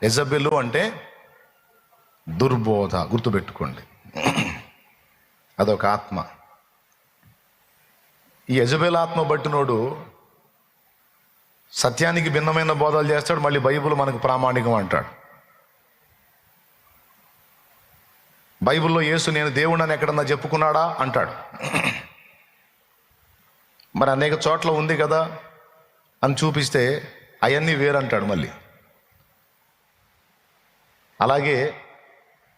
యెజబెలు అంటే దుర్బోధ, గుర్తుపెట్టుకోండి. అదొక ఆత్మ. ఈ యెజబెలు ఆత్మ బట్టినోడు సత్యానికి భిన్నమైన బోధలు చేస్తాడు, మళ్ళీ బైబిల్ మనకు ప్రామాణికం అంటాడు. బైబిల్లో యేసు నేను దేవుడని ఎక్కడన్నా చెప్పుకున్నాడా అంటాడు. మరి అనేక చోట్ల ఉంది కదా అని చూపిస్తే అవన్నీ వేరంటాడు మళ్ళీ. అలాగే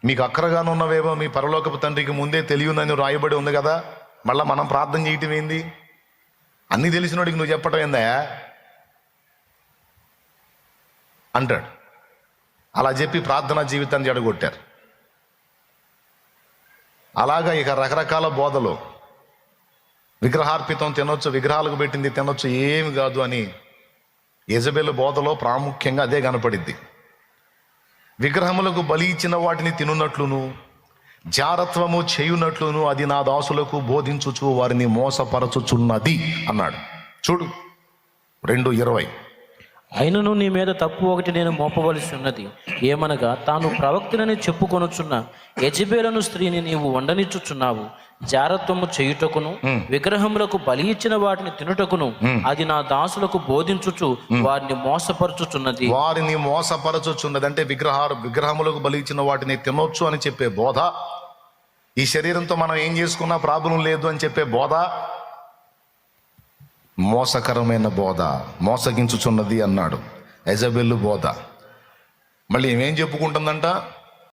మీకు అక్కరగానున్నవేవో మీ పరలోకపు తండ్రికి ముందే తెలియనని రాయబడి ఉంది కదా, మళ్ళీ మనం ప్రార్థన చేయటం ఏంది? అన్నీ తెలిసినోడికి నువ్వు చెప్పటం ఏందా అంటాడు. అలా చెప్పి ప్రార్థనా జీవితాన్ని జడగొట్టారు. అలాగా ఇక రకరకాల బోధలు, విగ్రహార్పితం తినొచ్చు, విగ్రహాలకు పెట్టింది తినొచ్చు, ఏమి కాదు అని యెజబెలు బోధలో ప్రాముఖ్యంగా అదే కనపడిద్ది. విగ్రహములకు బలి ఇచ్చిన వాటిని తినున్నట్లును జారత్వము చేయునట్లును అది నా దాసులకు బోధించుచు వారిని మోసపరచుచున్నది అన్నాడు. చూడు 2:20. అయినను నీ మీద తప్పు ఒకటి నేను మోపవలసి ఉన్నది, ఏమనగా తాను ప్రవక్తనని చెప్పుకొనుచున్న యెజబెలు స్త్రీని నీవు వండనిచ్చుచున్నావు. జారత్వము చేయుటకును విగ్రహములకు బలి ఇచ్చిన వాటిని తినుటకును అది నా దాసులకు బోధించుచు వారిని మోసపరచుచున్నది. వారిని మోసపరచుచున్నది అంటే విగ్రహములకు బలి ఇచ్చిన వాటిని తినొచ్చు అని చెప్పే బోధ, ఈ శరీరంతో మనం ఏం చేసుకున్నా ప్రాబ్లం లేదు అని చెప్పే బోధ మోసకరమైన బోధ, మోసగించుచున్నది అన్నాడు. యెజబెలు బోధ. మళ్ళీ ఏమేం చెప్పుకుంటుందంట?